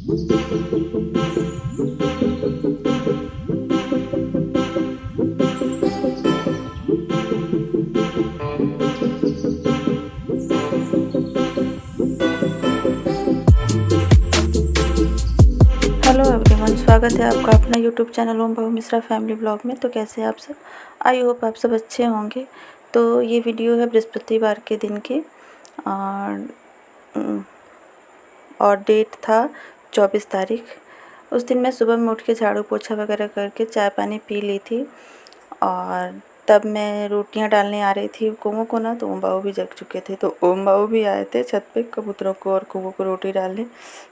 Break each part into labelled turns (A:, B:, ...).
A: Hello everyone, स्वागत है आपका अपना यूट्यूब चैनल ओम बाबू मिश्रा फैमिली ब्लॉग में। तो कैसे हैं आप सब? आई होप आप सब अच्छे होंगे। तो ये वीडियो है बृहस्पतिवार के दिन की और डेट था 24 तारीख। उस दिन मैं सुबह में उठ के झाड़ू पोछा वगैरह करके चाय पानी पी ली थी और तब मैं रोटियां डालने आ रही थी कोमो को ना, तो ओम बाबू भी जग चुके थे। तो ओम बाबू भी आए थे छत पे कबूतरों को और कोमो को रोटी डालने।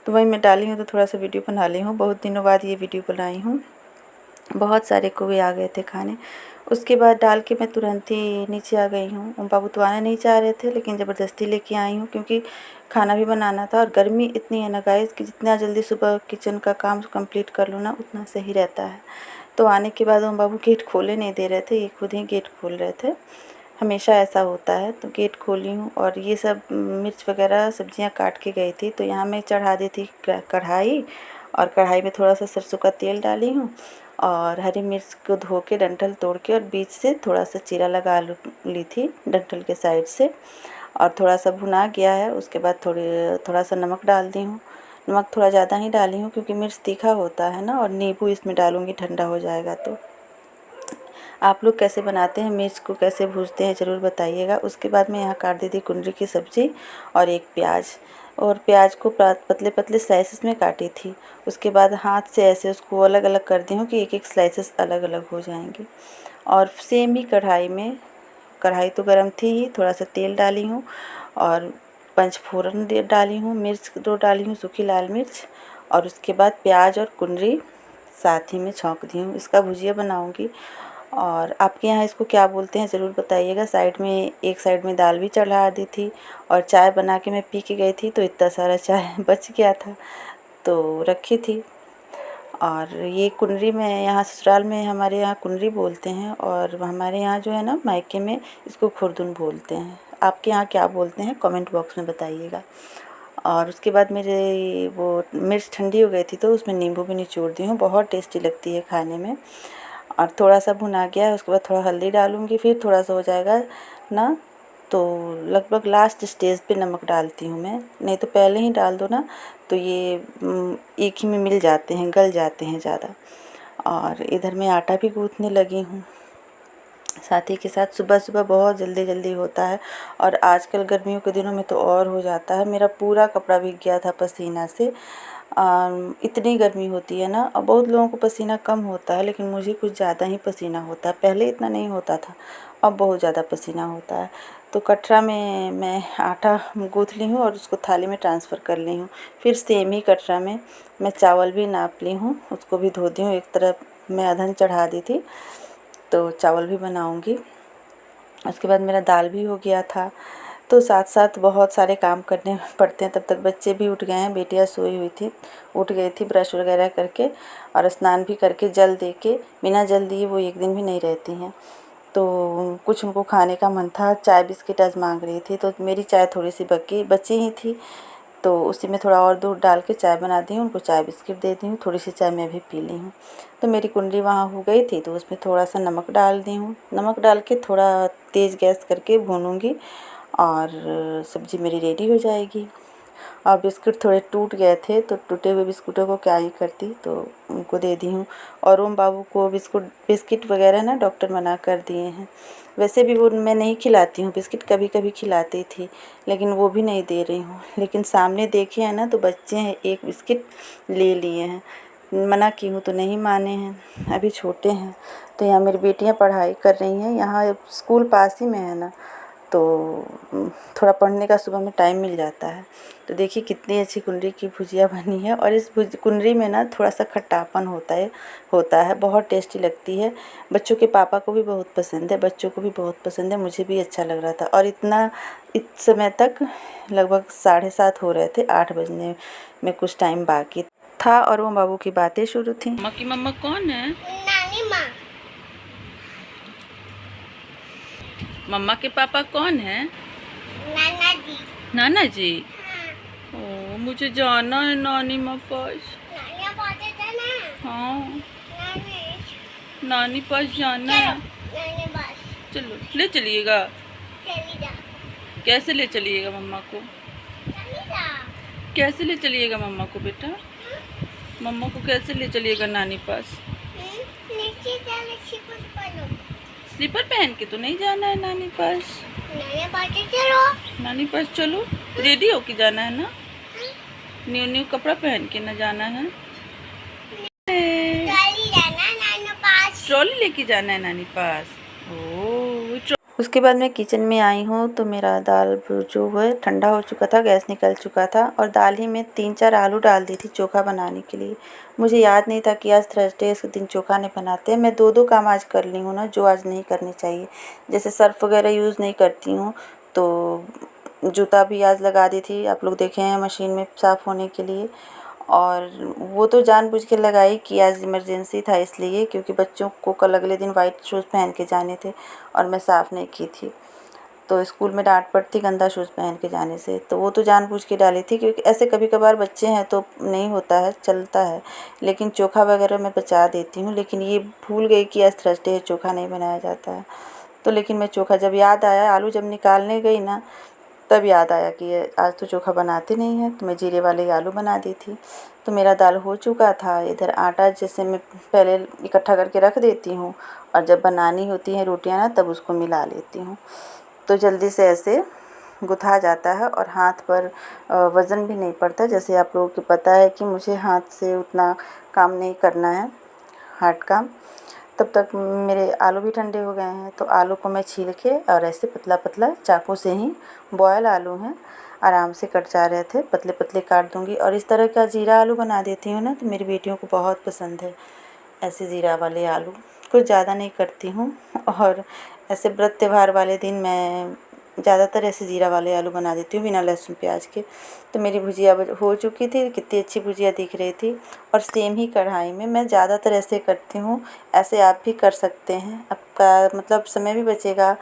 A: तो वही मैं डाली हूँ, तो थोड़ा सा वीडियो बना ली हूँ। बहुत दिनों बाद ये वीडियो बनाई हूँ। बहुत सारे कौवे आ गए थे खाने। उसके बाद डाल के मैं तुरंत ही नीचे आ गई हूँ। ओम बाबू तो आना नहीं चाह रहे थे, लेकिन ज़बरदस्ती लेके आई हूँ क्योंकि खाना भी बनाना था। और गर्मी इतनी है ना गाइस कि जितना जल्दी सुबह किचन का काम कंप्लीट कर लूँ ना, उतना सही रहता है। तो आने के बाद ओम बाबू गेट खोले नहीं दे रहे थे, ये खुद ही गेट खोल रहे थे। हमेशा ऐसा होता है। तो गेट खोली हूँ और ये सब मिर्च वगैरह सब्जियां काट के गई थी। तो यहाँ मैं चढ़ा दी थी कढ़ाई, और कढ़ाई में थोड़ा सा सरसों का तेल डाली हूँ और हरी मिर्च को धो के डंठल तोड़ के और बीच से थोड़ा सा चीरा लगा ली थी डंठल के साइड से। और थोड़ा सा भुना गया है, उसके बाद थोड़ा सा नमक डाल दी हूँ। नमक थोड़ा ज़्यादा ही डाली हूँ क्योंकि मिर्च तीखा होता है ना, और नींबू इसमें डालूँगी ठंडा हो जाएगा। तो आप लोग कैसे बनाते हैं, मिर्च को कैसे भूनते हैं, ज़रूर बताइएगा। उसके बाद मैं यहाँ काट दी थी कुंदरी की सब्ज़ी और एक प्याज, और प्याज को पतले पतले स्लाइसेस में काटी थी। उसके बाद हाथ से ऐसे उसको अलग अलग कर दी हूँ कि एक एक स्लाइसेस अलग अलग हो जाएंगे। और सेम ही कढ़ाई में, कढ़ाई तो गर्म थी ही, थोड़ा सा तेल डाली हूँ और पंचफोरन डाली हूँ, मिर्च 2 डाली हूँ, सूखी लाल मिर्च। और उसके बाद प्याज और कुंदरी साथ ही में छौंक दी हूँ। इसका भुजिया बनाऊँगी। और आपके यहाँ इसको क्या बोलते हैं ज़रूर बताइएगा। साइड में, एक साइड में दाल भी चढ़ा दी थी और चाय बना के मैं पी के गई थी, तो इतना सारा चाय बच गया था तो रखी थी। और ये कुंदरी में यहाँ ससुराल में, हमारे यहाँ कुंदरी बोलते हैं, और हमारे यहाँ जो है ना मायके में इसको खुरदुन बोलते हैं। आपके यहाँ क्या बोलते हैं कमेंट बॉक्स में बताइएगा। और उसके बाद मेरे वो मिर्च ठंडी हो गई थी, तो उसमें नींबू भी निचोड़ दी हूँ। बहुत टेस्टी लगती है खाने में। और थोड़ा सा भुना गया है, उसके बाद थोड़ा हल्दी डालूँगी, फिर थोड़ा सा हो जाएगा ना, तो लगभग लास्ट स्टेज पे नमक डालती हूँ मैं। नहीं तो पहले ही डाल दो ना, तो ये एक ही में मिल जाते हैं, गल जाते हैं ज़्यादा। और इधर मैं आटा भी गूँथने लगी हूँ साथ ही के साथ। सुबह सुबह बहुत जल्दी जल्दी होता है, और आजकल गर्मियों के दिनों में तो और हो जाता है। मेरा पूरा कपड़ा भीग गया था पसीना से। इतनी गर्मी होती है ना, और बहुत लोगों को पसीना कम होता है, लेकिन मुझे कुछ ज़्यादा ही पसीना होता है। पहले इतना नहीं होता था, अब बहुत ज़्यादा पसीना होता है। तो कटरा में मैं आटा गूँथ ली हूँ और उसको थाली में ट्रांसफ़र कर ली हूँ। फिर सेम ही कटरा में मैं चावल भी नाप ली हूँ, उसको भी धो दी हूँ। एक तरफ मैं अधन चढ़ा दी थी, तो चावल भी बनाऊँगी। उसके बाद मेरा दाल भी हो गया था। तो साथ साथ बहुत सारे काम करने पड़ते हैं। तब तक बच्चे भी उठ गए हैं, बेटियां सोई हुई थी, उठ गई थी ब्रश वगैरह करके और स्नान भी करके जल दे के। बिना जल दिए वो एक दिन भी नहीं रहती हैं। तो कुछ उनको खाने का मन था, चाय बिस्किट आज मांग रही थी, तो मेरी चाय थोड़ी सी बची ही थी, तो उसी में थोड़ा और दूध डाल के चाय बना दी हूँ, उनको चाय बिस्किट दे दी हूँ। थोड़ी सी चाय मैं भी पी ली हूँ। तो मेरी कुंडली वहाँ हो गई थी, तो उसमें थोड़ा सा नमक डाल दी हूँ। नमक डाल के थोड़ा तेज़ गैस करके भूनूँगी और सब्ज़ी मेरी रेडी हो जाएगी। और बिस्कुट थोड़े टूट गए थे, तो टूटे हुए बिस्कुटों को क्या ही करती, तो उनको दे दी हूँ। और ओम बाबू को बिस्किट वगैरह ना डॉक्टर मना कर दिए हैं। वैसे भी वो मैं नहीं खिलाती हूँ बिस्किट, कभी कभी खिलाती थी, लेकिन वो भी नहीं दे रही हूँ। लेकिन सामने देखे हैं ना, तो बच्चे हैं, एक बिस्किट ले लिए हैं। मना की हूँ तो नहीं माने हैं, अभी छोटे हैं। तो यहाँ मेरी बेटियाँ पढ़ाई कर रही हैं, यहाँ स्कूल पास ही में है ना, तो थोड़ा पढ़ने का सुबह में टाइम मिल जाता है। तो देखिए कितनी अच्छी कुंदरी की भुजिया बनी है, और इस कुंदरी में ना थोड़ा सा खट्टापन होता है, बहुत टेस्टी लगती है। बच्चों के पापा को भी बहुत पसंद है, बच्चों को भी बहुत पसंद है, मुझे भी अच्छा लग रहा था। और इस समय तक लगभग 7:30 हो रहे थे, 8 बजने में कुछ टाइम बाकी था, और वो बाबू की बातें शुरू थी। मम्मा की मम्मा कौन है?
B: नानी माँ।
A: मम्मा के पापा कौन है?
B: नाना जी।
A: नाना जी।
B: हाँ।
A: ओ, मुझे जाना है नानी माँ पास। हाँ, नानी पास जाना है। चलो, ले चलिएगा। कैसे ले चलिएगा मम्मा को? कैसे ले चलिएगा मम्मा को बेटा? मम्मा को कैसे ले चलिएगा नानी पास? स्लीपर पहन के तो नहीं जाना है नानी पास। नानी पास चलो, रेडी होके जाना है ना। न्यू न्यू कपड़ा पहन के ना जाना है। ट्रॉली लेके जाना है नानी पास। उसके बाद मैं किचन में आई हूँ तो मेरा दाल जो है ठंडा हो चुका था, गैस निकल चुका था और दाल ही में 3-4 आलू डाल दी थी चोखा बनाने के लिए। मुझे याद नहीं था कि आज थर्सडे इस दिन चोखा नहीं बनाते हैं। मैं 2-2 काम आज कर ली हूँ ना, जो आज नहीं करने चाहिए। जैसे सर्फ़ वगैरह यूज़ नहीं करती हूँ तो जूता भी आज लगा दी थी, आप लोग देखे हैं, मशीन में साफ़ होने के लिए। और वो तो जानबूझ के लगाई कि आज इमरजेंसी था इसलिए, क्योंकि बच्चों को कल अगले दिन वाइट शूज़ पहन के जाने थे और मैं साफ़ नहीं की थी तो स्कूल में डांट पड़ती गंदा शूज़ पहन के जाने से। तो वो तो जानबूझ के डाली थी, क्योंकि ऐसे कभी कभार बच्चे हैं तो नहीं होता है, चलता है। लेकिन चोखा वगैरह मैं बचा देती हूँ, लेकिन ये भूल गई कि आज थर्सडे है, चोखा नहीं बनाया जाता है। तो लेकिन मैं चोखा जब याद आया, आलू जब निकालने गई ना, तब याद आया कि ये आज तो चोखा बनाते नहीं हैं, तो मैं जीरे वाले आलू बना दी थी। तो मेरा दाल हो चुका था। इधर आटा जैसे मैं पहले इकट्ठा करके रख देती हूँ और जब बनानी होती हैं रोटियां ना, तब उसको मिला लेती हूँ, तो जल्दी से ऐसे गुथा जाता है और हाथ पर वज़न भी नहीं पड़ता। जैसे आप लोगों को पता है कि मुझे हाथ से उतना काम नहीं करना है, हार्ड काम। तब तक मेरे आलू भी ठंडे हो गए हैं, तो आलू को मैं छील के और ऐसे पतला पतला चाकू से ही, बॉयल आलू हैं, आराम से कट जा रहे थे, पतले पतले काट दूँगी। और इस तरह का जीरा आलू बना देती हूँ ना, तो मेरी बेटियों को बहुत पसंद है ऐसे ज़ीरा वाले आलू। कुछ ज़्यादा नहीं करती हूँ और ऐसे व्रत त्यौहार वाले दिन मैं ज़्यादातर ऐसे ज़ीरा वाले आलू बना देती हूँ बिना लहसुन प्याज के। तो मेरी भुजिया हो चुकी थी, कितनी अच्छी भुजिया दिख रही थी। और सेम ही कढ़ाई में मैं ज़्यादातर ऐसे करती हूँ, ऐसे आप भी कर सकते हैं। आपका मतलब समय भी बचेगा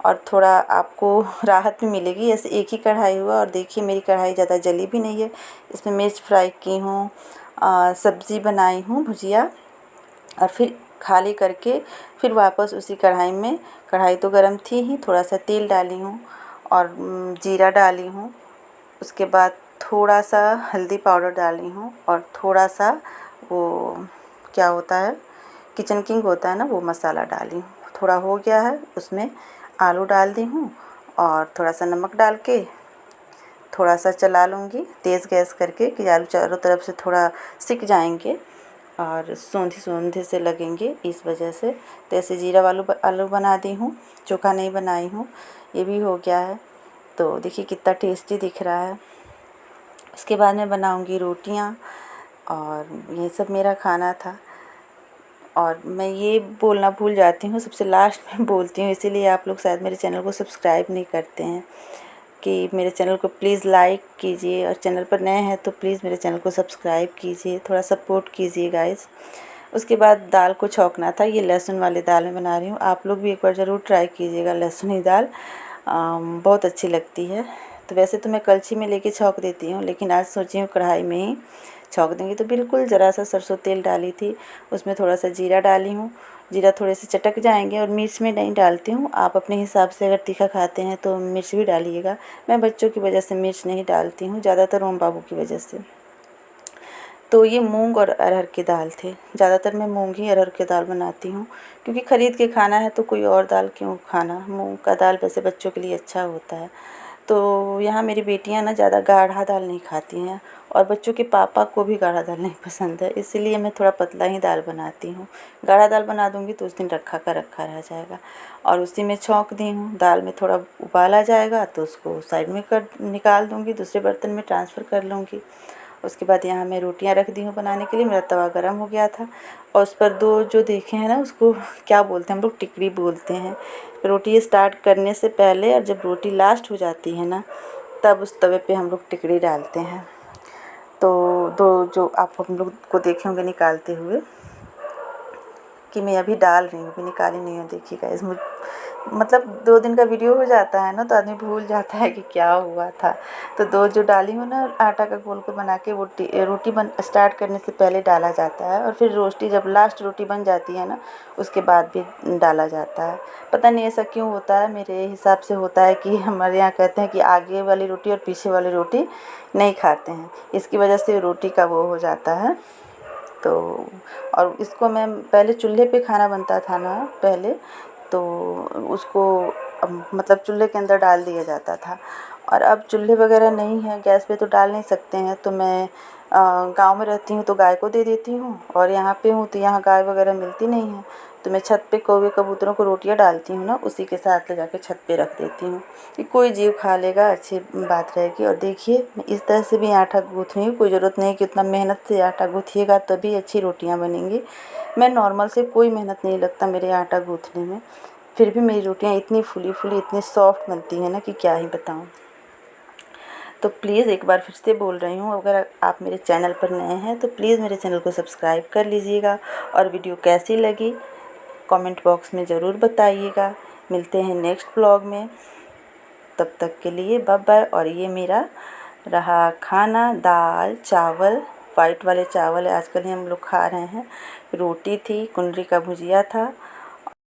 A: और थोड़ा आपको राहत भी मिलेगी। ऐसे एक ही कढ़ाई हुआ और देखिए मेरी कढ़ाई ज़्यादा जली भी नहीं है। इसमें मिर्च फ्राई की हूँ, सब्ज़ी बनाई हूँ, भुजिया, और फिर खाली करके फिर वापस उसी कढ़ाई में, कढ़ाई तो गर्म थी ही, थोड़ा सा तेल डाली हूँ और जीरा डाली हूँ। उसके बाद थोड़ा सा हल्दी पाउडर डाली हूँ और थोड़ा सा वो क्या होता है, किचन किंग होता है ना, वो मसाला डाली हूँ। थोड़ा हो गया है, उसमें आलू डाल दी हूँ और थोड़ा सा नमक डाल के थोड़ा सा चला लूँगी तेज़ गैस करके, कि आलू चारों तरफ से थोड़ा सिक जाएंगे और सोंधी सोंधे से लगेंगे, इस वजह से। तो ऐसे जीरा आलू बना दी हूँ, चोखा नहीं बनाई हूँ। ये भी हो गया है, तो देखिए कितना टेस्टी दिख रहा है। उसके बाद मैं बनाऊँगी रोटियाँ और ये सब मेरा खाना था। और मैं ये बोलना भूल जाती हूँ, सबसे लास्ट में बोलती हूँ, इसीलिए आप लोग शायद मेरे चैनल को सब्सक्राइब नहीं करते हैं, कि मेरे चैनल को प्लीज़ लाइक कीजिए और चैनल पर नए हैं तो प्लीज़ मेरे चैनल को सब्सक्राइब कीजिए, थोड़ा सपोर्ट कीजिए गाइस। उसके बाद दाल को छौंकना था, ये लहसुन वाली दाल मैं बना रही हूँ। आप लोग भी एक बार ज़रूर ट्राई कीजिएगा लहसुनी दाल, बहुत अच्छी लगती है। तो वैसे तो मैं कलछी में लेके छौंक देती हूँ, लेकिन आज सोची हूँ कढ़ाई में ही छौंक देंगे। तो बिल्कुल ज़रा सा सरसों तेल डाली थी, उसमें थोड़ा सा जीरा डाली हूँ। जीरा थोड़े से चटक जाएंगे और मिर्च में नहीं डालती हूँ, आप अपने हिसाब से अगर तीखा खाते हैं तो मिर्च भी डालिएगा। मैं बच्चों की वजह से मिर्च नहीं डालती हूँ, ज़्यादातर ओम बाबू की वजह से। तो ये मूंग और अरहर की दाल थे, ज़्यादातर मैं मूंग ही अरहर की दाल बनाती हूँ, क्योंकि ख़रीद के खाना है तो कोई और दाल क्यों खाना। मूंग का दाल वैसे बच्चों के लिए अच्छा होता है। तो यहाँ मेरी बेटियाँ ना ज़्यादा गाढ़ा दाल नहीं खाती हैं और बच्चों के पापा को भी गाढ़ा दाल नहीं पसंद है, इसीलिए मैं थोड़ा पतला ही दाल बनाती हूँ। गाढ़ा दाल बना दूँगी तो उस दिन रखा का रखा रह जाएगा। और उसी में छौंक दी हूँ, दाल में थोड़ा उबाल आ जाएगा तो उसको साइड में कर निकाल दूँगी, दूसरे बर्तन में ट्रांसफ़र कर लूँगी। उसके बाद यहाँ मैं रोटियाँ रख दी हूँ बनाने के लिए। मेरा तवा गरम हो गया था और उस पर दो जो देखे हैं ना, उसको क्या बोलते हैं हम लोग, टिकरी बोलते हैं। रोटी स्टार्ट करने से पहले और जब रोटी लास्ट हो जाती है ना, तब उस तवे पे हम लोग टिकरी डालते हैं। तो दो जो आप हम लोग को देखे होंगे निकालते हुए, कि मैं अभी डाल रही हूँ, अभी निकाली नहीं हूँ, देखिए गाइस। मतलब 2 दिन का वीडियो हो जाता है ना, तो आदमी भूल जाता है कि क्या हुआ था। तो 2 जो डाली हूँ ना आटा का घोल के बना के, वो रोटी बन स्टार्ट करने से पहले डाला जाता है, और फिर रोटी जब लास्ट रोटी बन जाती है ना उसके बाद भी डाला जाता है। पता नहीं ऐसा क्यों होता है, मेरे हिसाब से होता है कि हमारे यहाँ कहते हैं कि आगे वाली रोटी और पीछे वाली रोटी नहीं खाते हैं, इसकी वजह से रोटी का वो हो जाता है। तो और इसको मैं पहले चूल्हे पे खाना बनता था ना पहले, तो उसको मतलब चूल्हे के अंदर डाल दिया जाता था, और अब चूल्हे वगैरह नहीं है, गैस पे तो डाल नहीं सकते हैं, तो मैं गांव में रहती हूँ तो गाय को दे देती हूँ, और यहाँ पे हूँ तो यहाँ गाय वगैरह मिलती नहीं है, तो मैं छत पे कौवे कबूतरों को रोटियाँ डालती हूँ ना, उसी के साथ ले जाके छत पे रख देती हूँ कि कोई जीव खा लेगा, अच्छी बात रहेगी। और देखिए मैं इस तरह से भी आटा गूँथ रही हूँ, कोई ज़रूरत नहीं कि उतना मेहनत से आटा गूँथिएगा तभी अच्छी रोटियाँ बनेंगी। मैं नॉर्मल से कोई मेहनत नहीं लगता मेरे आटा गूँथने में, फिर भी मेरी रोटियाँ इतनी फूली फूली इतनी सॉफ्ट बनती हैं ना कि क्या ही बताऊँ। तो प्लीज़ एक बार फिर से बोल रही हूँ, अगर आप मेरे चैनल पर नए हैं तो प्लीज़ मेरे चैनल को सब्सक्राइब कर लीजिएगा, और वीडियो कैसी लगी कमेंट बॉक्स में ज़रूर बताइएगा। मिलते हैं नेक्स्ट ब्लॉग में, तब तक के लिए बाय बाय। और ये मेरा रहा खाना, दाल चावल, वाइट वाले चावल आजकल ही हम लोग खा रहे हैं, रोटी थी, कुंदरी का भुजिया था,